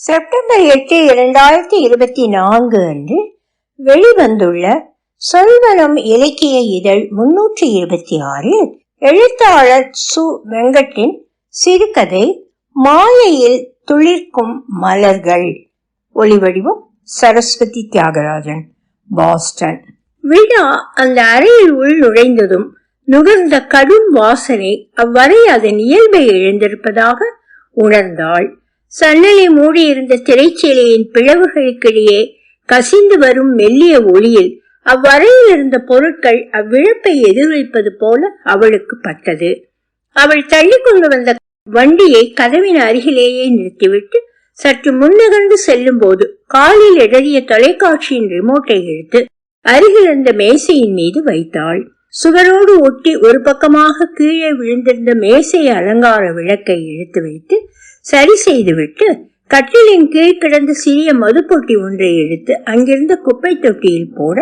September 8, 2024 அன்று வெளிவந்துள்ள சொல்வனம் இலக்கிய இதழ் 326 எழுத்தாளர் சு. வெங்கட்டின் சிறுகதை மாலையில் துளிர்க்கும் மலர்கள். ஒலிவடிவம் சரஸ்வதி தியாகராஜன், பாஸ்டன். விழா அந்த அறையில் உள் நுழைந்ததும் நுகர்ந்த கடும் வாசனை அவ்வறை அதன் இயல்பை இழந்திருப்பதாக உணர்ந்தாள். சன்னலை மூடியிருந்த திரைச்சீலையின் பிளவுகளுக்கிடையே கசிந்து வரும் மெல்லிய ஒளியில் அவ்வறையில் இருந்த பொருட்கள் அவ்விழப்பை எதிரொலிப்பது போல அவளுக்கு பட்டது. அவள் தள்ளி கொண்டு வந்த வண்டியை கதவின் அருகிலேயே நிறுத்திவிட்டு சற்று முன்னகர்ந்து செல்லும் போது காலில் இடறிய தொலைக்காட்சியின் ரிமோட்டை எடுத்து அருகில் இருந்த மேசையின் மீது வைத்தாள். சுவரோடு ஒட்டி ஒரு பக்கமாக கீழே விழுந்திருந்த மேசை அலங்கார விளக்கை எடுத்து வைத்து சரி செய்துவிட்டு கட்டிலின் கீழ் கிடந்த சிறிய மதுப்பொட்டி ஒன்றை எடுத்து அங்கிருந்த குப்பை தொட்டியில் போட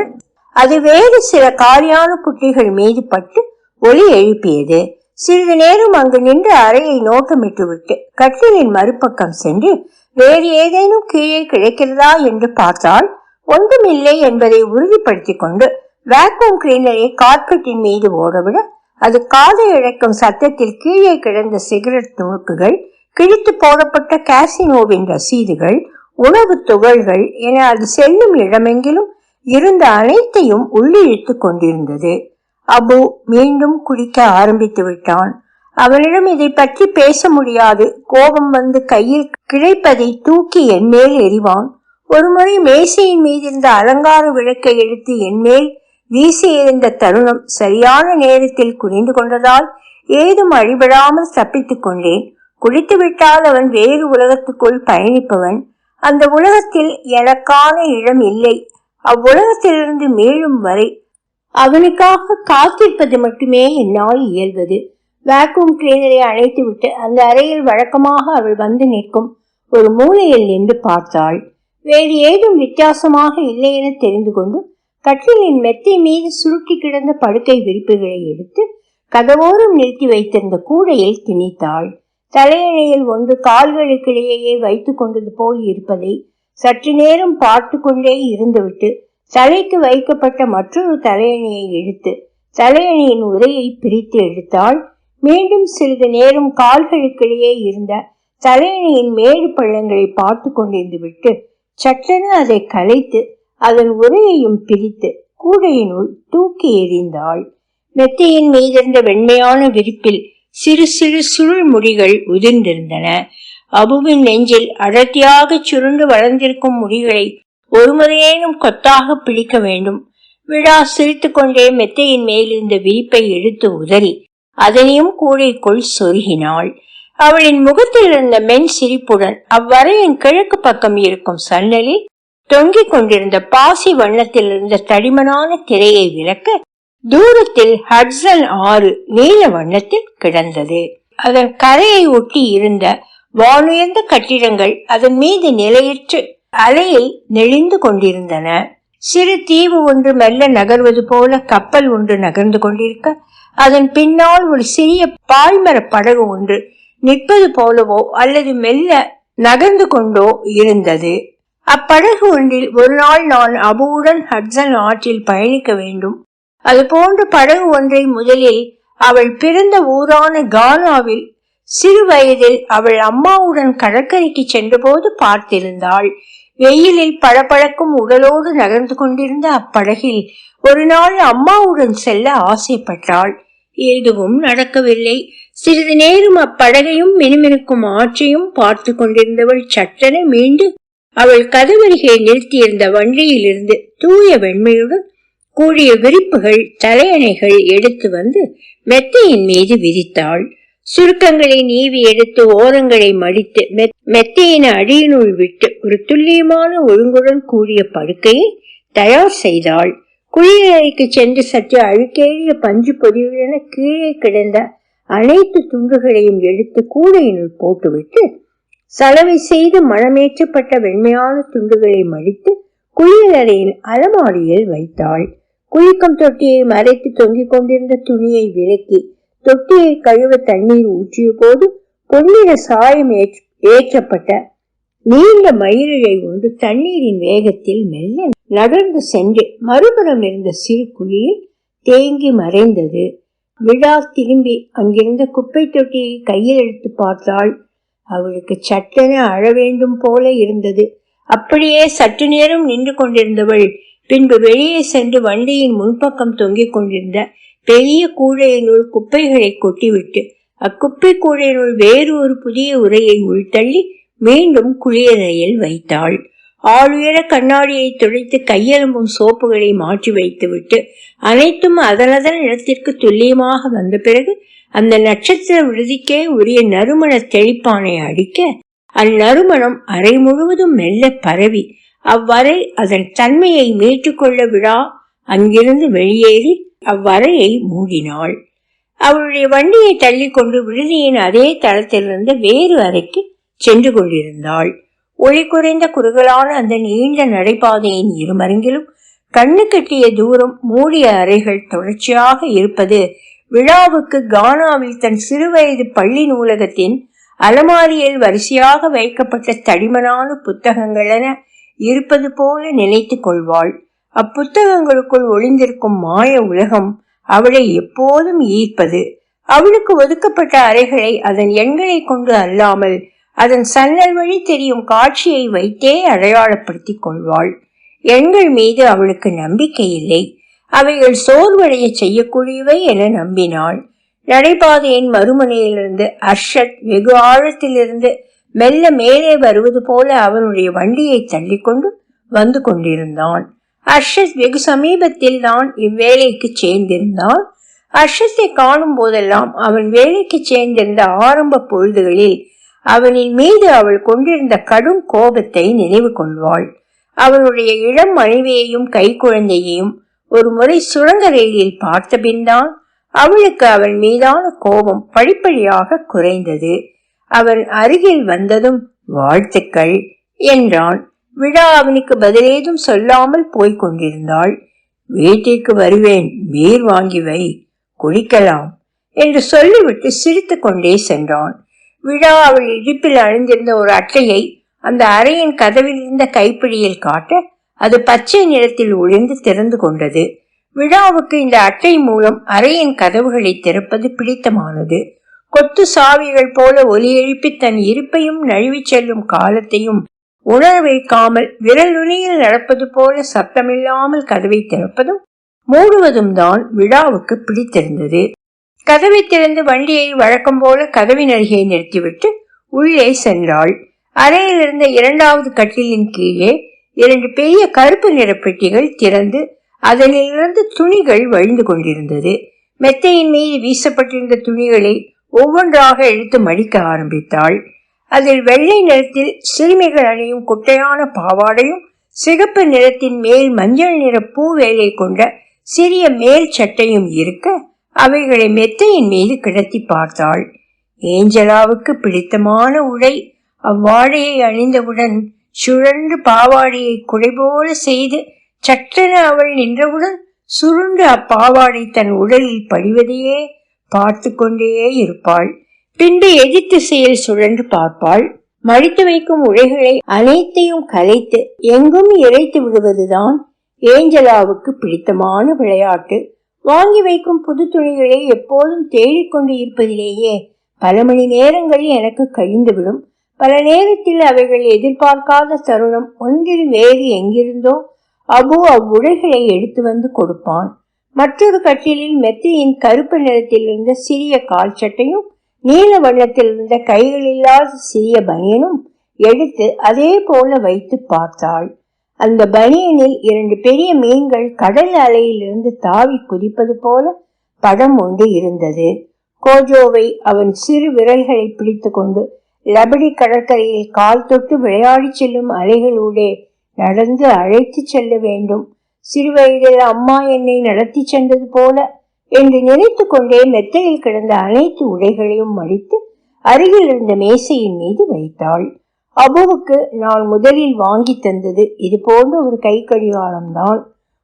அது வேறு சில காலியான குட்டிகள் மீது பட்டு ஒலி எழுப்பியது. சிறிது நேரம் அங்கு நின்று அறையை நோட்டமிட்டு விட்டு கட்டிலின் மறுபக்கம் சென்று வேறு ஏதேனும் கீழே கிடைக்கிறதா என்று பார்த்தால் ஒன்றுமில்லை என்பதை உறுதிப்படுத்தி கொண்டு வேக்யூம் கிளீனரை கார்பெட்டின் மீது ஓடவிட அது காதை இழக்கும் சத்தத்தில் கீழே கிடந்த சிகரெட் துணுக்குகள், கிழித்து போடப்பட்ட காசினோவின் ரசீதுகள், உணவு துகள்கள் என அது செல்லும் இடமெங்கிலும் இருந்த அனைத்தையும் உள்ளிழுத்து கொண்டிருந்தது. அபு மீண்டும் குடிக்க ஆரம்பித்து விட்டான். அவனிடம் இதை பற்றி பேச முடியாது. கோபம் வந்து கையில் கிடைப்பதை தூக்கி என் மேல் எறிவான். ஒருமுறை மேசையின் மீது இருந்த அலங்கார விளக்கை எடுத்து என் மேல் வீசி எறிந்த தருணம் சரியான நேரத்தில் குனிந்து கொண்டதால் ஏதும் அழிபடாமல் தப்பித்துக் கொண்டேன். குடித்து விட்டால் அவன் வேறு உலகத்துக்குள் பயணிப்பவன். அந்த உலகத்தில் எனக்கான இடம் இல்லை. அவ்வுலகத்திலிருந்து மீளும் வரை அவனுக்காக காத்திருப்பது மட்டுமே என்னால் இயல்வது. வேக்யூம் கிளீனரை அணைத்து விட்டு அந்த அறையில் வழக்கமாக அவள் வந்து நிற்கும் ஒரு மூலையில் நின்று பார்த்தாள். வேறு ஏதும் வித்தியாசமாக இல்லை என தெரிந்து கொண்டு கட்டிலின் மெத்தை மீது சுருட்டி கிடந்த படுக்கை விரிப்புகளை எடுத்து கதவோரம் நிறுத்தி வைத்திருந்த கூடையில் திணித்தாள். தலையணையில் ஒன்று கால்களுக்கிடையே வைத்துக் கொண்டது போல் இருப்பதை சற்று நேரம் பார்த்து கொண்டே இருந்துவிட்டு தலைக்கு வைக்கப்பட்ட மற்றொரு தலையணையை எடுத்து தலையணையின் உரையை பிரித்து எடுத்தாள். மீண்டும் சிறிது நேரம் கால்களுக்கிடையே இருந்த தலையணையின் மேடு பள்ளங்களை பார்த்து கொண்டிருந்து விட்டு சற்றென அதை கலைத்து அதன் உரையையும் பிரித்து கூடையினுள் தூக்கி எறிந்தாள். மெத்தையின் மீதிருந்த வெண்மையான விரிப்பில் சிறு சிறு சுருள் முடிகள் உதிர்ந்திருந்தன. அபுவின் நெஞ்சில் அடர்த்தியாக சுருண்டு வளர்ந்திருக்கும் முடிகளை ஒரு முறையேனும் கொத்தாக பிடிக்க வேண்டும். விழா சிரித்து கொண்டே மெத்தையின் மேலிருந்த விரிப்பை எடுத்து உதறி அதனையும் கூடைக்குள் சொருகினாள். அவளின் முகத்தில் இருந்த மென் சிரிப்புடன் அவ்வறையின் கிழக்கு பக்கம் இருக்கும் சன்னலில் தொங்கிக் கொண்டிருந்த பாசி வண்ணத்தில் இருந்த தடிமனான திரையை விலக்க தூரத்தில் ஹட்சன் ஆறு நீல வண்ணத்தில் கிடந்தது. அதன் கரையை ஒட்டி இருந்த வானுயர்ந்த கட்டிடங்கள் அதன் மீது நிலையற்று அலையில் நெளிந்து கொண்டிருந்தன. சிறு தீவு ஒன்று மெல்ல நகர்வது போல கப்பல் ஒன்று நகர்ந்து கொண்டிருக்க அதன் பின்னால் ஒரு சிறிய பாய்மர படகு ஒன்று நிற்பது போலவோ அல்லது மெல்ல நகர்ந்து கொண்டோ இருந்தது. அப்படகு ஒன்றில் ஒரு நாள் நான் அபுவுடன் ஹட்சன் ஆற்றில் பயணிக்க வேண்டும். அது போன்ற படகு ஒன்றை முதலில் அவள் பிறந்த ஊரான கானாவில் சிறு வயதில் அவள் அம்மாவுடன் கடற்கரைக்கு சென்றபோது பார்த்திருந்தாள். வெயிலில் பளபளக்கும் உடலோடு நகர்ந்து கொண்டிருந்த அப்படகில் ஒரு நாள் அம்மாவுடன் செல்ல ஆசைப்பட்டாள். எதுவும் நடக்கவில்லை. சிறிது நேரம் அப்படகையும் மினுமினுக்கும் ஆற்றையும் பார்த்து கொண்டிருந்தவள் சட்டென மீண்டு அவள் கதவருகே நிறுத்தியிருந்த வண்டியில் இருந்து தூய வெண்மையுடன் கூடிய விரிப்புகள் தலையணைகள் எடுத்து வந்து மெத்தையின் மீது விரித்தாள். சுருக்கங்களை நீவி எடுத்து ஓரங்களை மடித்து மெத்தையின் அடியினுள் விட்டு ஒரு துல்லியமான ஒழுங்குடன் கூடிய படுக்கையை தயார் செய்தாள். குளியலறைக்கு சென்று சற்று அழுக்கேறிய பஞ்சு பொதியுடன கீழே கிடந்த அனைத்து துண்டுகளையும் எடுத்து கூடையினுள் போட்டுவிட்டு சலவை செய்து மணமேற்றப்பட்ட வெண்மையான துண்டுகளை மடித்து குளியலறையின் அலமாரியில் வைத்தாள். குளிக்கும் தொட்டியை மறைத்து தொங்கிக் கொண்டிருந்த துணியை விலக்கி தொட்டியை கழுவ தண்ணீர் ஊற்றிய போது பொன்னிற சாயம் ஏற்றப்பட்ட நீண்ட மயிரிழை ஒன்று தண்ணீரின் வேகத்தில் மெல்ல நகர்ந்து சென்று மறுபுறம் இருந்த சிறு குழியில் தேங்கி மறைந்தது. விழா திரும்பி அங்கிருந்த குப்பை தொட்டியை கையில் எடுத்து பார்த்தாள். அவளுக்கு சட்டென அழ வேண்டும் போல இருந்தது. அப்படியே சற்று நேரம் நின்று கொண்டிருந்தவள் பின்பு வெளியே சென்று வண்டியின் முன்பக்கம் தொங்கிக் கொண்டிருந்த பெரிய கூடையினுள் குப்பைகளை கொட்டிவிட்டு அக்குப்பை கூடையினுள் வேறு ஒரு புதிய உரையை உள்தள்ளி மீண்டும் குளியலையில் வைத்தாள். ஆளுயர கண்ணாடியை துடைத்து கையெலும்பும் சோப்புகளை மாற்றி வைத்துவிட்டு அனைத்தும் அதனதன் இடத்திற்கு துல்லியமாக வந்த பிறகு அந்த நட்சத்திர விடுதிக்கே உரிய நறுமண தெளிப்பானை அடிக்க அந்நறுமணம் அறை முழுவதும் மெல்ல பரவி அவ்வறை அதன் தன்மையை மீட்டுக்கொள்ள விழா அங்கிருந்து வெளியேறி அவ்வறையை மூடினாள். அவளுடைய வண்டியை தள்ளிக்கொண்டு விடுதியின் அதே தளத்திலிருந்து வேறு அறைக்கு சென்று கொண்டிருந்தாள். ஒளி குறைந்த குறுகலான அந்த நீண்ட நடைபாதையின் இருமருங்கிலும் கண்ணு கட்டிய தூரம் மூடிய அறைகள் தொடர்ச்சியாக இருப்பது விழாவுக்கு கானாவில் தன் சிறுவயது பள்ளி நூலகத்தின் அலமாரியில் வரிசையாக வைக்கப்பட்ட தடிமனான புத்தகங்கள் என இருப்பது போல நினைத்து கொள்வாள். அப்புத்தகங்களுக்குள் ஒளிந்திருக்கும் மாய உலகம் அவளை எப்போதும் ஈர்ப்பது. அவளுக்கு ஒதுக்கப்பட்ட அறைகளை அதன் எண்களை கொண்டு அல்லாமல் அதன் சன்னல் வழி தெரியும் காட்சியை வைத்தே அடையாளப்படுத்தி கொள்வாள். எண்கள் மீது அவளுக்கு நம்பிக்கை இல்லை. அவைகள் சோர்வடைய செய்யக்கூடியவை என நம்பினாள். நடைபாதையின் மறுமுனையிலிருந்து அர்ஷத் வெகு ஆழத்திலிருந்து மெல்ல மேலே வருவது போல அவனுடைய வண்டியை தள்ளிக்கொண்டு வந்து கொண்டிருந்தான். அர்ஷத் வெகு சமீபத்தில் தான் இவ்வேலைக்கு சேர்ந்திருந்தான். அர்ஷத்தை காணும் போதெல்லாம் அவன் வேலைக்கு சேர்ந்திருந்த ஆரம்ப பொழுதுகளில் அவனின் மீது அவள் கொண்டிருந்த கடும் கோபத்தை நினைவு கொள்வாள். அவனுடைய இளம் மனைவியையும் கை குழந்தையையும் ஒரு முறை சுரங்க ரயிலில் பார்த்த பின்தான் அவளுக்கு அவன் மீதான கோபம் படிப்படியாக குறைந்தது. அவன் அருகில் வந்ததும் வாழ்த்துக்கள் என்றான். விழா அவனுக்கு பதிலேதும் சொல்லாமல் போய்க் கொண்டிருந்தாள். வீட்டிற்கு வருவேன், பீர் வாங்கி வை, குடிக்கலாம் என்று சொல்லிவிட்டு சிரித்து கொண்டே சென்றான். விழா அவள் இடுப்பில் அணிந்திருந்த ஒரு அட்டையை அந்த அறையின் கதவில் இருந்த கைப்பிடியில் காட்ட அது பச்சை நிறத்தில் ஒளிந்து திறந்து கொண்டது. விழாவுக்கு இந்த அட்டை மூலம் அறையின் கதவுகளை திறப்பது பிடித்தமானது. கொத்து சாவிகள் போல ஒலி எழுப்பி தன் இருப்பையும் நழுவி செல்லும் காலத்தையும் உணர வைக்காமல் விரல் நுனியில் நடப்பது போல சத்தமில்லாமல் கதவை திறப்பதும் மூடுவதும் தான் விழாவுக்கு பிடித்திருந்தது. கதவை திறந்து வண்டியை வழக்கம் போல கதவின் அருகே நிறுத்திவிட்டு உள்ளே சென்றாள். அறையில் இருந்த இரண்டாவது கட்டிலின் கீழே 2 பெரிய கருப்பு நிற பெட்டிகள் திறந்து அதனிலிருந்து துணிகள் வழிந்து கொண்டிருந்தது. மெத்தையின் மீது வீசப்பட்டிருந்த துணிகளை ஒவ்வொன்றாக எடுத்து மடிக்க ஆரம்பித்தாள். அதில் வெள்ளை நிறத்தில் சிறுமிகள் அணியும் குட்டையான பாவாடையும் சிகப்பு நிறத்தின் மேல் மஞ்சள் நிற பூ வேலை கொண்ட சிறிய மேல் சட்டையும் இருக்க அவைகளை மெத்தையின் மீது கிடத்தி பார்த்தாள். ஏஞ்சலாவுக்கு பிடித்தமான உடை. அவ்வாடையை அணிந்தவுடன் சுழன்று பாவாடையை குடைபோல செய்து சட்டென அவள் நின்றவுடன் சுருண்டு அப்பாவாடை தன் உடலில் படிவதையே பார்த்து கொண்டே இருப்பாள். பின்பு எதிர் திசையில் சுழன்று பார்ப்பாள். மடித்து வைக்கும் உடைகளை அனைத்தையும் கலைத்து எங்கும் இறைத்து விடுவதுதான் ஏஞ்சலாவுக்கு பிடித்தமான விளையாட்டு. வாங்கி வைக்கும் புது துணிகளை எப்போதும் தேடிக்கொண்டு இருப்பதிலேயே பல மணி நேரங்கள் எனக்கு கழிந்துவிடும். பல நேரத்தில் அவைகள் எதிர்பார்க்காத தருணம் ஒன்றில் வேறு எங்கிருந்தோ அபு அவ்வுடைகளை எடுத்து வந்து கொடுப்பான். மற்றொரு கட்டிலில் மெத்தையின் கருப்பு நிறத்தில் இருந்த சிறிய கால் சட்டையும் நீல வண்ணத்தில் இருந்த கைகள் இல்லாத சிறிய பனியனும் எடுத்து அதே போல வைத்து பார்த்தாள். அந்த பனியனில் 2 பெரிய மீன்கள் கடல் அலையிலிருந்து தாவி குதிப்பது போல படம் ஒன்று இருந்தது. கோஜோவை அவன் சிறு விரல்களை பிடித்து கொண்டு லபடி கடற்கரையில் கால் தொட்டு விளையாடி செல்லும் அலைகளூடே நடந்து அழைத்து செல்ல வேண்டும். சிறுவயதில் அம்மா என்னை நடத்தி சென்றது போல என்று நினைத்து கொண்டே மெத்தையில் கிடந்த அனைத்து உடைகளையும் மடித்து அருகில் இருந்த மேசையின் மீது வைத்தாள். அபுவுக்கு நான் முதலில் வாங்கி தந்தது இது போன்ற ஒரு கை கடிகாரம்தான்.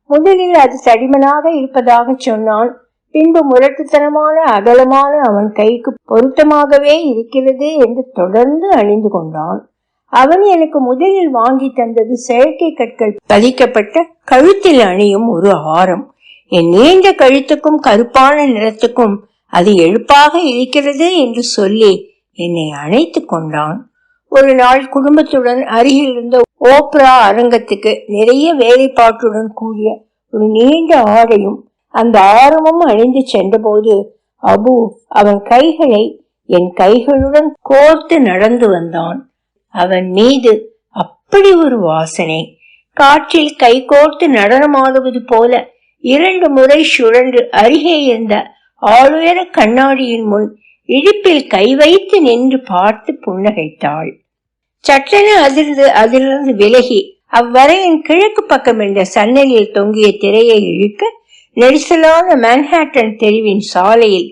முதலில் அது தடிமனாக இருப்பதாக சொன்னான். பின்பு முரட்டுத்தனமான அகலமான அவன் கைக்கு பொருத்தமாகவே இருக்கிறது என்று தொடர்ந்து அணிந்து கொண்டான். அவன் எனக்கு முதலில் வாங்கி தந்தது செயற்கை கற்கள் பதிக்கப்பட்ட கழுத்தில் அணியும் ஒரு ஆரம். என் நீண்ட கழுத்துக்கும் கருப்பான நிறத்துக்கும் அது எழுப்பாக இருக்கிறது என்று சொல்லி என்னை அணைத்து கொண்டான். ஒரு நாள் குடும்பத்துடன் அருகில் இருந்த ஓப்ரா அரங்கத்துக்கு நிறைய வேலைப்பாட்டுடன் கூடிய ஒரு நீண்ட ஆடையும் அந்த ஆரமும் அணிந்து சென்றபோது அபு அவன் கைகளை என் கைகளுடன் கோர்த்து நடந்து வந்தான். அவன் மீது அப்படி ஒரு வாசனை. காற்றில் கை கோர்த்து நடனமாடுவது போல 2 முறை சுழன்று அருகே இருந்த ஆளுயர கண்ணாடியின் முன் இடுப்பில் கை வைத்து நின்று பார்த்து புன்னகைத்தாள். சட்டென அதிலிருந்து விலகி அவ்வரையின் கிழக்கு பக்கம் என்ற சன்னலில் தொங்கிய திரையை இழுக்க நெரிசலான மேன்ஹாட்டன் தெருவின் சாலையில்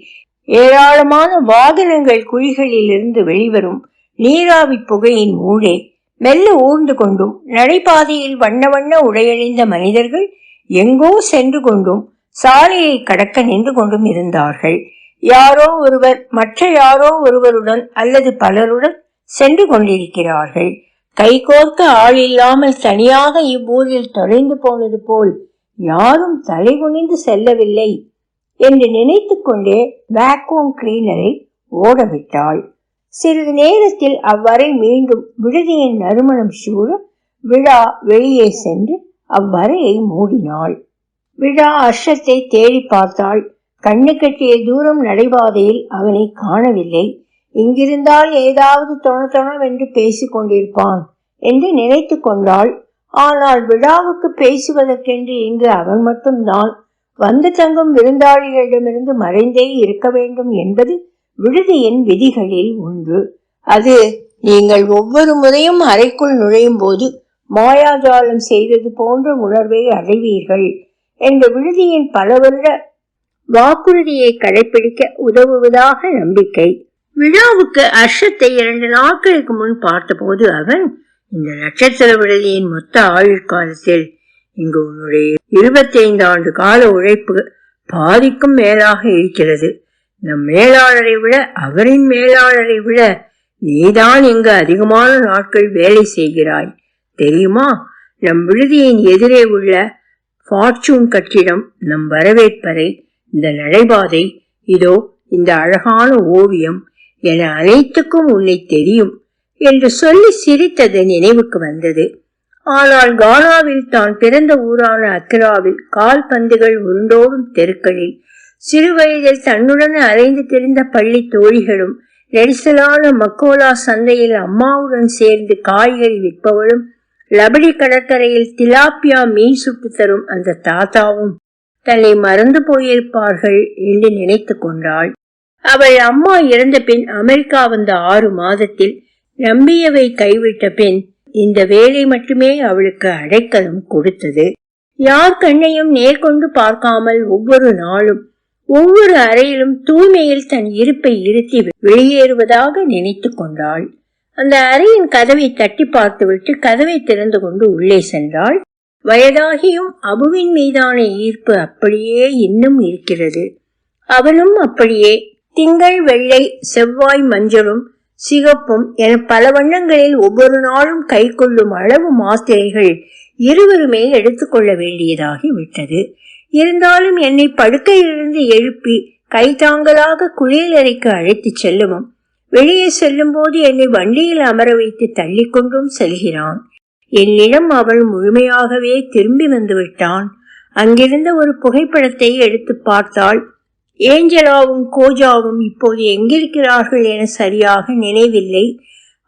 ஏராளமான வாகனங்கள் குழிகளில் இருந்து வெளிவரும் நீராவி புகையின் ஊழே மெல்ல ஊர்ந்து கொண்டும் நடைபாதையில் வண்ண வண்ண உடையணிந்த மனிதர்கள் எங்கோ சென்று கொண்டும் சாலையை கடக்க நின்று கொண்டும் இருந்தார்கள். யாரோ ஒருவர் மற்ற யாரோ ஒருவருடன் அல்லது பலருடன் சென்று கொண்டிருக்கிறார்கள். கைகோர்க்க ஆள் இல்லாமல் தனியாக இவ்வூரில் தொலைந்து போனது போல் யாரும் தலை குனிந்து செல்லவில்லை என்று நினைத்து கொண்டே வேக்யூம் கிளீனரை ஓடவிட்டாள். சிறிது நேரத்தில் அவ்வரை மீண்டும் விடுதியின் நறுமணம் சூழ விழா வெளியே சென்று அவ்வரையை மூடினாள். விழா அர்ஷத்தை தேடி பார்த்தாள். கண்ணு கட்டிய தூரம் நடைபாதையில் அவனை காணவில்லை. இங்கிருந்தால் ஏதாவது தொணவென்று பேசிக் கொண்டிருப்பான் என்று நினைத்து கொண்டாள். ஆனால் விழாவுக்கு பேசுவதற்கென்று இங்கு அவன் மட்டும்தான். வந்து தங்கும் விருந்தாளிகளிடமிருந்து மறைந்தே இருக்க வேண்டும் என்பது விடுதியின் விதிகளில் ஒன்று. அது நீங்கள் ஒவ்வொரு முறையும் அறைக்குள் நுழையும் போது மாயாஜாலம் செய்தது போன்ற உணர்வை அடைவீர்கள் என்ற விடுதியின் பல வருட வாக்குறுதியை கடைபிடிக்க உதவுவதாக நம்பிக்கை. விழாவுக்கு அர்ஷத்தை 2 நாட்களுக்கு முன் பார்த்தபோது அவன், இந்த நட்சத்திர விடுதியின் மொத்த ஆயுள் காலத்தில் இங்கு உன்னுடைய 25 ஆண்டு கால உழைப்பு பாதிக்கும் மேலாக இருக்கிறது. நம் மேலாளரை விட அவரின் மேலாளரை விட நீதான் இங்கு அதிகமான நாட்கள் வேலை செய்கிறாய் தெரியுமா? நம் விடுதியின் எதிரே உள்ள ஃபார்ச்சூன் கட்டிடம், நம் வரவேற்பறை, இந்த நடைபாதை, இதோ இந்த அழகான ஓவியம் என அனைத்துக்கும் உன்னை தெரியும் என்று சொல்லி சிரித்தது நினைவுக்கு வந்தது. ஆனால் கானாவில் தான் பிறந்த ஊரான அக்ராவில் கால்பந்துகள் உருண்டோடும் தெருக்களில் சிறுவயதில் தன்னுடன் அலைந்து திரிந்த பள்ளி தோழிகளும், நெரிசலான மக்கோலா சந்தையில் அம்மாவுடன் சேர்ந்து காய்கறி விற்பவளும், லபடி கடற்கரையில் திலாப்பியா மீன் சுட்டு தரும் அந்த தாத்தாவும் தன்னை மறந்து போயிருப்பார்கள் என்று நினைத்து கொண்டாள். அவள் அம்மா இறந்த பின் அமெரிக்கா வந்த 6 மாதத்தில் நம்பியவை கைவிட்ட பின் இந்த வேலை மட்டுமே அவளுக்கு அடைக்கலம் கொடுத்தது. யார் கண்ணையும் நேர்கொண்டு பார்க்காமல் ஒவ்வொரு நாளும் ஒவ்வொரு அறையிலும் தூய்மையில் தன் இருப்பை இருத்தி வெளியேறுவதாக நினைத்து கொண்டாள். அந்த அறையின் கதவை தட்டி பார்த்துவிட்டு கதவை திறந்து கொண்டு உள்ளே சென்றாள். வயதாகியும் அபுவின் மீதான ஈர்ப்பு அப்படியே இன்னும் இருக்கிறது. அவனும் அப்படியே. திங்கள் வெள்ளை, செவ்வாய் மஞ்சளும் சிகப்பும் என பல வண்ணங்களில் ஒவ்வொரு நாளும் கை கொள்ளும் அளவு மாத்திரைகள் இருவருமே எடுத்துக்கொள்ள வேண்டியதாகி விட்டது. இருந்தாலும் என்னை படுக்கையிலிருந்து எழுப்பி கைதாங்களாக குளியலறைக்கு அழைத்து செல்லவும், வெளியே செல்லும் போது என்னை வண்டியில் அமர வைத்து தள்ளி கொண்டும் செல்கிறான். என்னிடம் அவள் முழுமையாகவே திரும்பி வந்து விட்டான். அங்கிருந்த ஒரு புகைப்படத்தை எடுத்து பார்த்தாள். ஏஞ்சலாவும் கோஜாவும் இப்போது எங்கிருக்கிறார்கள் என சரியாக நினைவில்லை.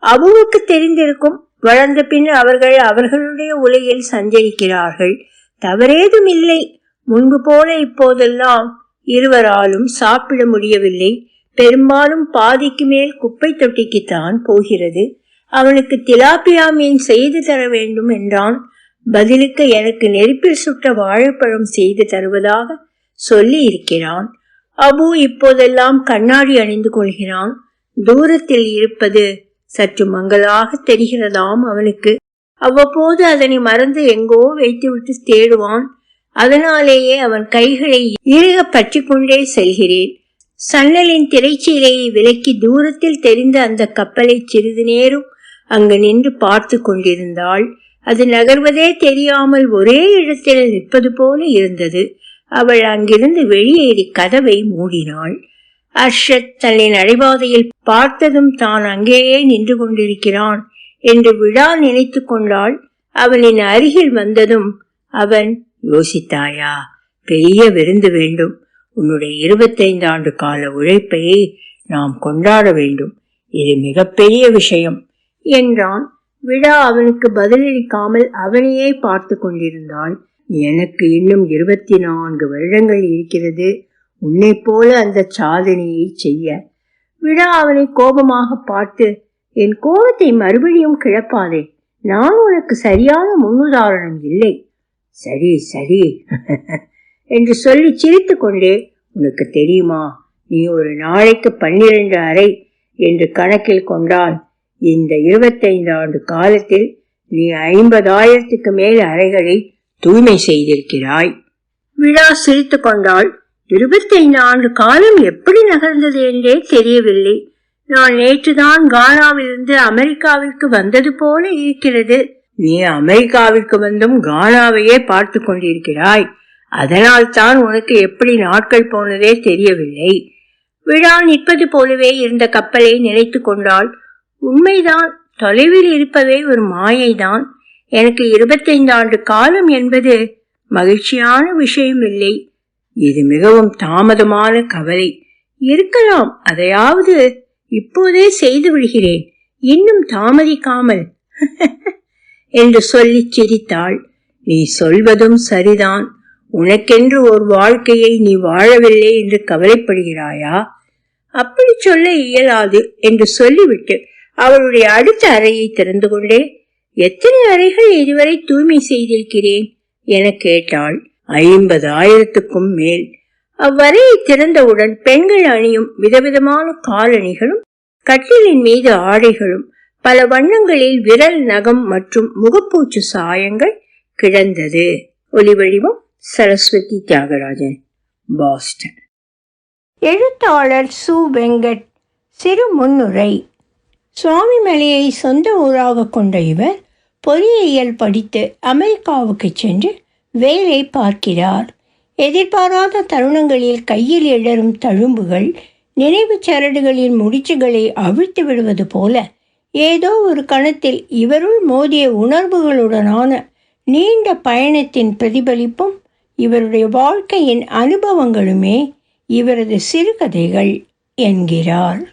அபுவுக்கு தெரிந்திருக்கும். வளர்ந்த பின் அவர்கள் அவர்களுடைய உலகில் சஞ்சரிக்கிறார்கள். தவறேதும் இல்லை. முன்பு போல இப்போதெல்லாம் இருவராலும் சாப்பிட முடியவில்லை. பெரும்பாலும் பாதிக்கு மேல் குப்பை தொட்டிக்குத்தான் போகிறது. அவனுக்கு திலாப்பியா மீன் செய்து தர வேண்டும் என்றான். பதிலுக்கு எனக்கு நெருப்பில் சுட்ட வாழைப்பழம் செய்து தருவதாக சொல்லி இருக்கிறான். அபு இப்போதெல்லாம் கண்ணாடி அணிந்து கொள்கிறான். தூரத்தில் இருப்பது சற்று மங்களாக தெரிகிறதாம் அவனுக்கு. அவ்வப்போது அதனை மறந்து எங்கோ வைத்துவிட்டு தேடுவான். அதனாலேயே அவன் கைகளை இறுக பற்றி கொண்டே செல்கிறேன். சன்னலின் திரைச்சீலையை விலக்கி தூரத்தில் தெரிந்த அந்த கப்பலை சிறிது நேரம் அங்கு நின்று பார்த்து கொண்டிருந்தாள். அது நகர்வதே தெரியாமல் ஒரே இடத்தில் நிற்பது போல இருந்தது. அவள் அங்கிருந்து வெளியேறி கதவை மூடினாள். அர்ஷத் தன்னை நடைபாதையில் பார்த்ததும் தான் அங்கேயே நின்று கொண்டிருக்கிறான் என்று விழா நினைத்து கொண்டாள். அவனின் அருகில் வந்ததும் அவன், யோசித்தாயா? பெரிய விருந்து வேண்டும். உன்னுடைய 25 ஆண்டு கால உழைப்பை நாம் கொண்டாட வேண்டும். இது மிகப்பெரிய விஷயம் என்றான். விழா அவனுக்கு பதிலளிக்காமல் அவனையே பார்த்து கொண்டிருந்தாள். எனக்கு இன்னும் 24 வருடங்கள் இருக்கிறது உன்னை போல அந்த சாதனையை செய்ய. விழா அவனை கோபமாக பார்த்து, என் கோபத்தை மறுபடியும் கிளப்பாதே. நான் உனக்கு சரியான முன்னுதாரணம் இல்லை. சரி சரி என்று சொல்லி சிரித்து கொண்டே, உனக்கு தெரியுமா, நீ ஒரு நாளைக்கு 12 அறை என்று கணக்கில் கொண்டால் இந்த 25 ஆண்டு காலத்தில் நீ 50,000க்கு மேல் அறைகளை தூய்மை செய்திருக்கிறாய். விழா சிரித்து கொண்டாள். 25 ஆண்டு காலம் எப்படி நகர்ந்தது என்றே தெரியவில்லை. நான் நேற்றுதான் கானாவிலிருந்து அமெரிக்காவிற்கு வந்தது போல இருக்கிறது. நீ அமெரிக்காவிற்கு வந்தும் கானாவையே பார்த்து கொண்டிருக்கிறாய். அதனால் தான் உனக்கு எப்படி நாட்கள் போனதே தெரியவில்லை. விழா நிற்பது போலவே இருந்த கப்பலை நினைத்து கொண்டாள். உண்மைதான், தொலைவில் இருப்பவே ஒரு மாயைதான். எனக்கு 25 ஆண்டு காலம் என்பது மகிழ்ச்சியான விஷயம் இல்லை. இது மிகவும் தாமதமான கவலை. இருக்கலாம், அதையாவது இப்போதே செய்து விடுகிறேன், இன்னும் தாமதிக்காமல் என்று சொல்லி சிரித்தாள். நீ சொல்வதும் சரிதான். உனக்கென்று ஒரு வாழ்க்கையை நீ வாழவில்லை என்று கவலைப்படுகிறாயா? அப்படி சொல்ல இயலாது என்று சொல்லிவிட்டு அவளுடைய அடுத்த அறையை திறந்து கொண்டே, எத்தனை அறைகள் இதுவரை தூய்மை செய்திருக்கிறேன் என கேட்டாள். 50,000க்கும் மேல். அவ்வறையை திறந்தவுடன் பெண்கள் அணியும் விதவிதமான காலணிகளும் கட்டிலின் மீது ஆடைகளும் பல வண்ணங்களில் விரல் நகம் மற்றும் முகப்பூச்சு சாயங்கள் கிடந்தது. ஒலிவடிவம் சரஸ்வதி தியாகராஜன், பாஸ்டன். எழுத்தாளர் சு. வெங்கட். சிறு முன்னுரை. சுவாமிமலையை சொந்த ஊராக கொண்ட இவர் பொறியியல் படித்து அமெரிக்காவுக்கு சென்று வேலை பார்க்கிறார். எதிர்பாராத தருணங்களில் கையில் இடரும் தழும்புகள் நினைவு சரடுகளின் முடிச்சுகளை அவிழ்த்து விடுவது போல ஏதோ ஒரு கணத்தில் இவருள் மோதிய உணர்வுகளுடனான நீண்ட பயணத்தின் பிரதிபலிப்பும் இவருடைய வாழ்க்கையின் அனுபவங்களுமே இவரது சிறுகதைகள் என்கிறார்.